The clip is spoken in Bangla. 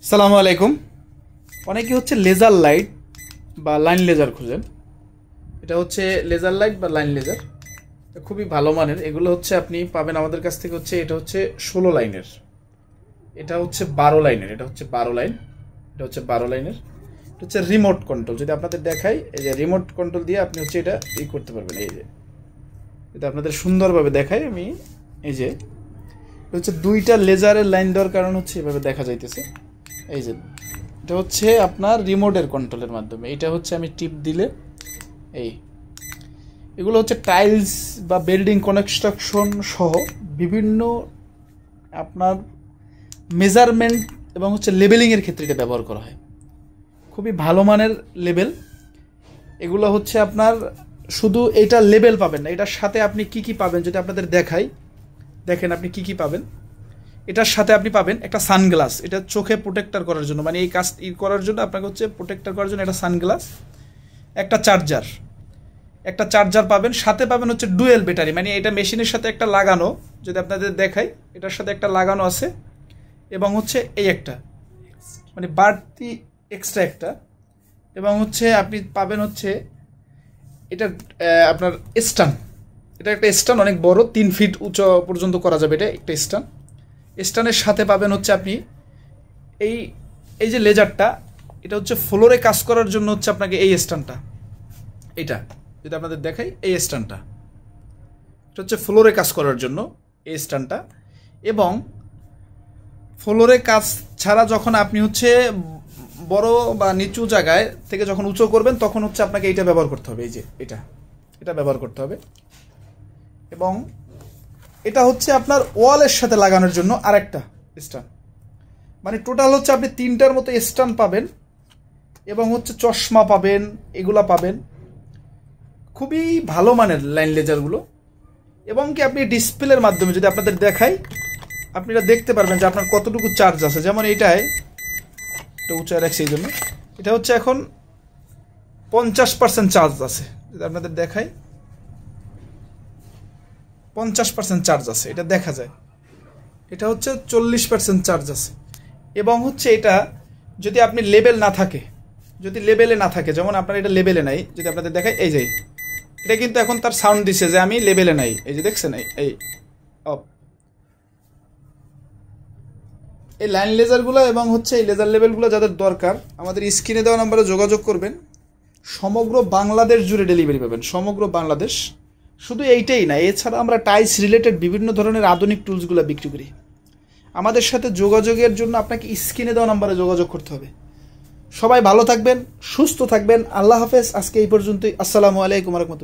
আসসালামু আলাইকুম। অনেকে হচ্ছে লেজার লাইট বা লাইন লেজার খুঁজেন। এটা হচ্ছে লেজার লাইট বা লাইন লেজার, খুবই ভালো মানের। এগুলো হচ্ছে আপনি পাবেন আমাদের কাছ থেকে। এটা হচ্ছে 16 লাইনের, এটা হচ্ছে 12 লাইনের, এটা হচ্ছে 12 লাইন, এটা হচ্ছে 12 লাইনের। এটা হচ্ছে রিমোট কন্ট্রোল। যদি আপনাদের দেখাই, এই যে রিমোট কন্ট্রোল দিয়ে আপনি হচ্ছে এটা করতে পারবেন। এই যে এটা আপনাদের সুন্দরভাবে দেখাই আমি। এই যে হচ্ছে দুইটা লেজারের লাইন দেওয়ার কারণ হচ্ছে এভাবে দেখা যাইতেছে। এই যে এটা হচ্ছে আপনার রিমোটের কন্ট্রোলের মাধ্যমে। এটা হচ্ছে আমি টিপ দিলে এগুলো হচ্ছে টাইলস বা বিল্ডিং কনস্ট্রাকশন সহ বিভিন্ন আপনার মেজারমেন্ট এবং হচ্ছে লেবেলিংয়ের ক্ষেত্রে এটা ব্যবহার করা হয়। খুবই ভালো মানের লেবেল এগুলো হচ্ছে। আপনার শুধু এটা লেবেল পাবেন না, এটার সাথে আপনি কি কি পাবেন যদি আপনাদের দেখাই। দেখেন আপনি কি কি পাবেন। এটার সাথে আপনি পাবেন একটা সানগ্লাস, এটা চোখে প্রোটেক্টর করার জন্য, মানে এই কাজ করার জন্য আপনাকে হচ্ছে প্রোটেক্টর করার জন্য একটা সানগ্লাস, একটা চার্জার পাবেন। সাথে পাবেন হচ্ছে ডুয়েল ব্যাটারি, মানে এটা মেশিনের সাথে একটা লাগানো। যদি আপনাদের দেখাই, এটার সাথে একটা লাগানো আছে এবং হচ্ছে এই একটা মানে বাড়তি এক্সট্রা একটা। এবং হচ্ছে আপনি পাবেন হচ্ছে এটা আপনার স্ট্যান্ড। এটা একটা স্ট্যান্ড, অনেক বড়, 3 ফিট উঁচু পর্যন্ত করা যাবে। এটা একটা স্ট্যান্ডের সাথে পাবেন হচ্ছে আপনি এই যে লেজারটা, এটা হচ্ছে ফ্লোরে কাজ করার জন্য হচ্ছে আপনাকে এই স্ট্যান্ডটা। এটা যদি আপনাদের দেখাই, এই স্ট্যান্ডটা এটা হচ্ছে ফ্লোরে কাজ করার জন্য এই স্ট্যান্ডটা। এবং ফ্লোরে কাজ ছাড়া যখন আপনি হচ্ছে বড় বা নিচু জায়গায় থেকে যখন উঁচু করবেন, তখন হচ্ছে আপনাকে এইটা ব্যবহার করতে হবে। এই যে এটা ব্যবহার করতে হবে। এবং এটা হচ্ছে আপনার ওয়ালের সাথে লাগানোর জন্য আরেকটা স্ট্যান্ড। মানে টোটাল হচ্ছে আপনি 3টার মতো স্ট্যান্ড পাবেন এবং হচ্ছে চশমা পাবেন, এগুলা পাবেন। খুবই ভালো মানের লাইন লেজারগুলো। এবং কি আপনি ডিসপ্লের মাধ্যমে যদি আপনাদের দেখাই, আপনারা দেখতে পারবেন যে আপনার কতটুকু চার্জ আছে। যেমন এটা উঁচায় রাখছি, এই জন্য এটা হচ্ছে এখন 50% চার্জ আছে। যদি আপনাদের দেখাই, 50% চার্জ আছে, এটা দেখা যায়। এটা হচ্ছে 40% চার্জ আছে। এবং হচ্ছে এটা যদি আপনি লেবেল না থাকে, যদি লেবেলে না থাকে, যেমন আপনার এটা লেবেলে নাই, যদি আপনাদের দেখাই, এই যে এটা কিন্তু এখন তার সাউন্ড দিচ্ছে যে আমি লেবেলে নাই। এই যে দেখছেন, এই অফ। এই লাইন লেজারগুলো এবং হচ্ছে এই লেজার লেবেলগুলো যাদের দরকার, আমাদের স্ক্রিনে দেওয়া নাম্বারে যোগাযোগ করবেন। সমগ্র বাংলাদেশ জুড়ে ডেলিভারি পাবেন, সমগ্র বাংলাদেশ। শুধু এইটাই না, এছাড়া আমরা টাইলস রিলেটেড বিভিন্ন ধরনের আধুনিক টুলসগুলো বিক্রি করি। আমাদের সাথে যোগাযোগের জন্য আপনাকে স্ক্রিনে দেওয়া নাম্বারে যোগাযোগ করতে হবে। সবাই ভালো থাকবেন, সুস্থ থাকবেন। আল্লাহ হাফেজ। আজকে এই পর্যন্তই। আসসালামু আলাইকুম ওয়া রাহমাতুল্লাহ।